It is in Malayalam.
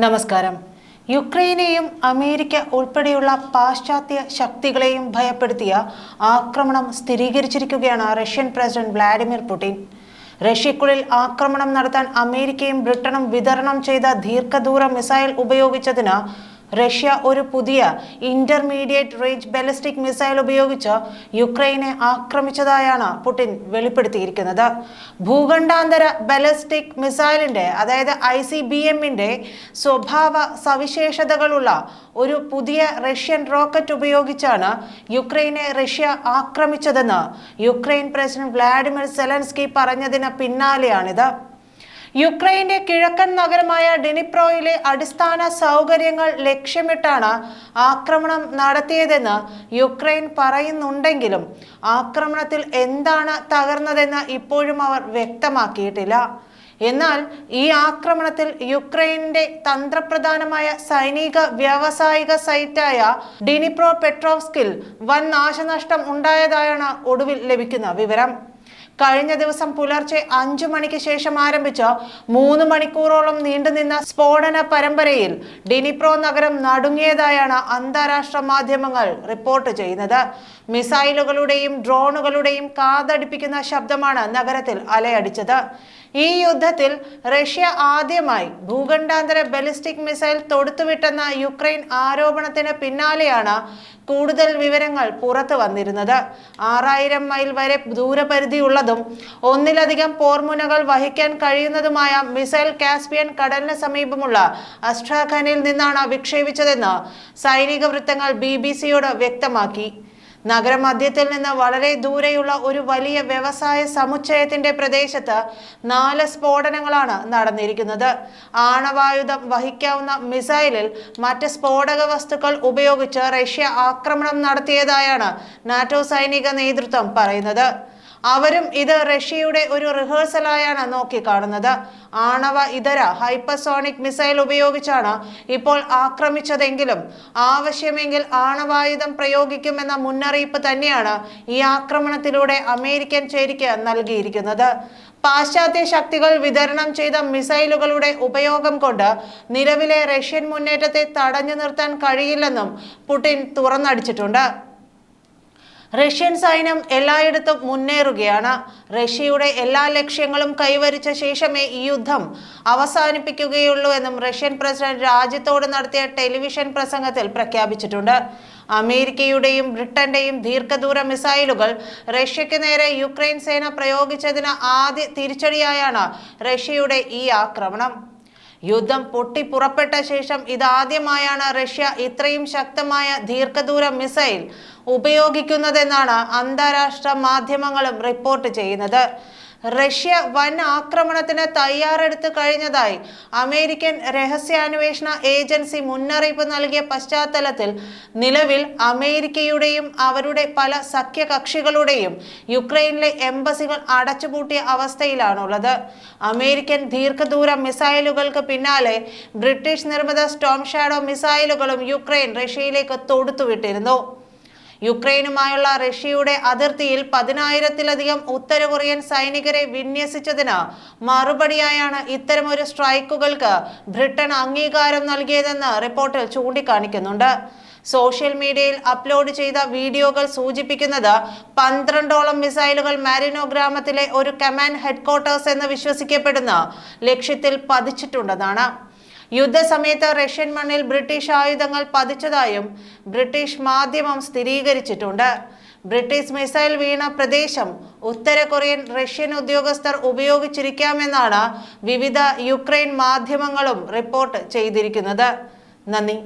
നമസ്കാരം. യുക്രൈനെയും അമേരിക്ക ഉൾപ്പെടെയുള്ള പാശ്ചാത്യ ശക്തികളെയും ഭയപ്പെടുത്തിയ ആക്രമണം സ്ഥിരീകരിച്ചിരിക്കുകയാണ് റഷ്യൻ പ്രസിഡന്റ് വ്ളാഡിമിർ പുടിൻ. റഷ്യക്കുള്ളിൽ ആക്രമണം നടത്താൻ അമേരിക്കയും ബ്രിട്ടനും വിതരണം ചെയ്ത ദീർഘദൂര മിസൈൽ ഉപയോഗിച്ചതിന് റഷ്യ ഒരു പുതിയ ഇന്റർമീഡിയറ്റ് റേഞ്ച് ബാലിസ്റ്റിക് മിസൈൽ ഉപയോഗിച്ച് യുക്രൈനെ ആക്രമിച്ചതായാണ് പുടിൻ വെളിപ്പെടുത്തിയിരിക്കുന്നത്. ഭൂഖണ്ഡാന്തര ബാലിസ്റ്റിക് മിസൈലിന്റെ അതായത് ICBMന്റെ സ്വഭാവ സവിശേഷതകളുള്ള ഒരു പുതിയ റഷ്യൻ റോക്കറ്റ് ഉപയോഗിച്ചാണ് യുക്രൈനെ റഷ്യ ആക്രമിച്ചതെന്ന് യുക്രൈൻ പ്രസിഡന്റ് വ്ളാഡിമിർ സെലൻസ്കി പറഞ്ഞതിന് പിന്നാലെയാണിത്. യുക്രൈന്റെ കിഴക്കൻ നഗരമായ ഡിനിപ്രോയിലെ അടിസ്ഥാന സൗകര്യങ്ങൾ ലക്ഷ്യമിട്ടാണ് ആക്രമണം നടത്തിയതെന്ന് യുക്രൈൻ പറയുന്നുണ്ടെങ്കിലും ആക്രമണത്തിൽ എന്താണ് തകർന്നതെന്ന് ഇപ്പോഴും അവർ വ്യക്തമാക്കിയിട്ടില്ല. എന്നാൽ ഈ ആക്രമണത്തിൽ യുക്രൈനിന്റെ തന്ത്രപ്രധാനമായ സൈനിക വ്യാവസായിക സൈറ്റായ ഡിനിപ്രോ പെട്രോവ്സ്കിൽ വൻ നാശനഷ്ടം ഉണ്ടായതായാണ് ഒടുവിൽ ലഭിക്കുന്ന വിവരം. കഴിഞ്ഞ ദിവസം പുലർച്ചെ 5 മണിക്ക് ശേഷം ആരംഭിച്ച 3 മണിക്കൂറോളം നീണ്ടുനിന്ന സ്ഫോടന പരമ്പരയിൽ ഡിനിപ്രോ നഗരം നടുങ്ങിയതായാണ് അന്താരാഷ്ട്ര മാധ്യമങ്ങൾ റിപ്പോർട്ട് ചെയ്യുന്നത്. മിസൈലുകളുടെയും ഡ്രോണുകളുടെയും കാതടിപ്പിക്കുന്ന ശബ്ദമാണ് നഗരത്തിൽ അലയടിച്ചത്. ഈ യുദ്ധത്തിൽ റഷ്യ ആദ്യമായി ഭൂഖണ്ഡാന്തര ബാലിസ്റ്റിക് മിസൈൽ തൊടുത്തുവിട്ടെന്ന യുക്രൈൻ ആരോപണത്തിന് പിന്നാലെയാണ് കൂടുതൽ വിവരങ്ങൾ പുറത്തു വന്നിരുന്നത്. 6000 മൈൽ വരെ ദൂരപരിധിയുള്ളതും ഒന്നിലധികം പോർമുനകൾ വഹിക്കാൻ കഴിയുന്നതുമായ മിസൈൽ കാസ്പിയൻ കടലിന് സമീപമുള്ള അസ്ട്രാഖാനിൽ നിന്നാണ് വിക്ഷേപിച്ചതെന്ന് സൈനിക വൃത്തങ്ങൾ BBC-യോട് വ്യക്തമാക്കി. നഗരമധ്യത്തിൽ നിന്ന് വളരെ ദൂരെയുള്ള ഒരു വലിയ വ്യവസായ സമുച്ചയത്തിന്റെ പ്രദേശത്ത് 4 സ്ഫോടനങ്ങളാണ് നടന്നിരിക്കുന്നത്. ആണവായുധം വഹിക്കാവുന്ന മിസൈലിൽ മറ്റ് സ്ഫോടക വസ്തുക്കൾ ഉപയോഗിച്ച് റഷ്യ ആക്രമണം നടത്തിയതായാണ് നാറ്റോ സൈനിക നേതൃത്വം പറയുന്നത്. അവരും ഇത് റഷ്യയുടെ ഒരു റിഹേഴ്സലായാണ് നോക്കിക്കാണുന്നത്. ആണവ ഇതര ഹൈപ്പർസോണിക് മിസൈൽ ഉപയോഗിച്ചാണ് ഇപ്പോൾ ആക്രമിച്ചതെങ്കിലും ആവശ്യമെങ്കിൽ ആണവായുധം പ്രയോഗിക്കുമെന്ന മുന്നറിയിപ്പ് തന്നെയാണ് ഈ ആക്രമണത്തിലൂടെ അമേരിക്കൻ ചേരിക്ക് നൽകിയിരിക്കുന്നത്. പാശ്ചാത്യ ശക്തികൾ വിതരണം ചെയ്ത മിസൈലുകളുടെ ഉപയോഗം കൊണ്ട് നിലവിലെ റഷ്യൻ മുന്നേറ്റത്തെ തടഞ്ഞു നിർത്താൻ കഴിയില്ലെന്നും പുടിൻ തുറന്നടിച്ചിട്ടുണ്ട്. റഷ്യൻ സൈന്യം എല്ലായിടത്തും മുന്നേറുകയാണ്. റഷ്യയുടെ എല്ലാ ലക്ഷ്യങ്ങളും കൈവരിച്ച ശേഷമേ ഈ യുദ്ധം അവസാനിപ്പിക്കുകയുള്ളൂ എന്നും റഷ്യൻ പ്രസിഡന്റ് രാജ്യത്തോട് നടത്തിയ ടെലിവിഷൻ പ്രസംഗത്തിൽ പ്രഖ്യാപിച്ചിട്ടുണ്ട്. അമേരിക്കയുടെയും ബ്രിട്ടന്റെയും ദീർഘദൂര മിസൈലുകൾ റഷ്യക്ക് നേരെ യുക്രൈൻ സേന പ്രയോഗിച്ചതിന് ആദ്യ തിരിച്ചടിയായാണ് റഷ്യയുടെ ഈ ആക്രമണം. യുദ്ധം പൊട്ടിപ്പുറപ്പെട്ട ശേഷം ഇതാദ്യമായാണ് റഷ്യ ഇത്രയും ശക്തമായ ദീർഘദൂര മിസൈൽ ഉപയോഗിക്കുന്നതെന്നാണ് അന്താരാഷ്ട്ര മാധ്യമങ്ങളും റിപ്പോർട്ട് ചെയ്യുന്നത്. റഷ്യ വൻ ആക്രമണത്തിന് തയ്യാറെടുത്തു കഴിഞ്ഞതായി അമേരിക്കൻ രഹസ്യാന്വേഷണ ഏജൻസി മുന്നറിയിപ്പ് നൽകിയ പശ്ചാത്തലത്തിൽ നിലവിൽ അമേരിക്കയുടെയും അവരുടെ പല സഖ്യകക്ഷികളുടെയും യുക്രൈനിലെ എംബസികൾ അടച്ചുപൂട്ടിയ അവസ്ഥയിലാണുള്ളത്. അമേരിക്കൻ ദീർഘദൂര മിസൈലുകൾക്ക് പിന്നാലെ ബ്രിട്ടീഷ് നിർമ്മിത സ്റ്റോം ഷാഡോ മിസൈലുകളും യുക്രൈൻ റഷ്യയിലേക്ക് തൊടുത്തുവിട്ടിരുന്നു. യുക്രൈനുമായുള്ള റഷ്യയുടെ അതിർത്തിയിൽ 10,000-ലധികം ഉത്തര കൊറിയൻ സൈനികരെ വിന്യസിച്ചതിന് മറുപടിയായാണ് ഇത്തരമൊരു സ്ട്രൈക്കുകൾക്ക് ബ്രിട്ടൻ അംഗീകാരം നൽകിയതെന്ന് റിപ്പോർട്ടിൽ ചൂണ്ടിക്കാണിക്കുന്നുണ്ട്. സോഷ്യൽ മീഡിയയിൽ അപ്ലോഡ് ചെയ്ത വീഡിയോകൾ സൂചിപ്പിക്കുന്നത് 12ഓളം മിസൈലുകൾ മാരിനോ ഗ്രാമത്തിലെ ഒരു കമാൻഡ് ഹെഡ്ക്വാർട്ടേഴ്സ് എന്ന് വിശ്വസിക്കപ്പെടുന്ന ലക്ഷ്യത്തിൽ പതിച്ചിട്ടുണ്ടെന്നാണ്. യുദ്ധസമയത്ത് റഷ്യൻ മണ്ണിൽ ബ്രിട്ടീഷ് ആയുധങ്ങൾ പതിച്ചതായും ബ്രിട്ടീഷ് മാധ്യമം സ്ഥിരീകരിച്ചിട്ടുണ്ട്. ബ്രിട്ടീഷ് മിസൈൽ വീണ പ്രദേശം ഉത്തര കൊറിയൻ റഷ്യൻ ഉദ്യോഗസ്ഥർ ഉപയോഗിച്ചിരിക്കാമെന്നാണ് വിവിധ യുക്രൈൻ മാധ്യമങ്ങളും റിപ്പോർട്ട് ചെയ്തിരിക്കുന്നത്. നന്ദി.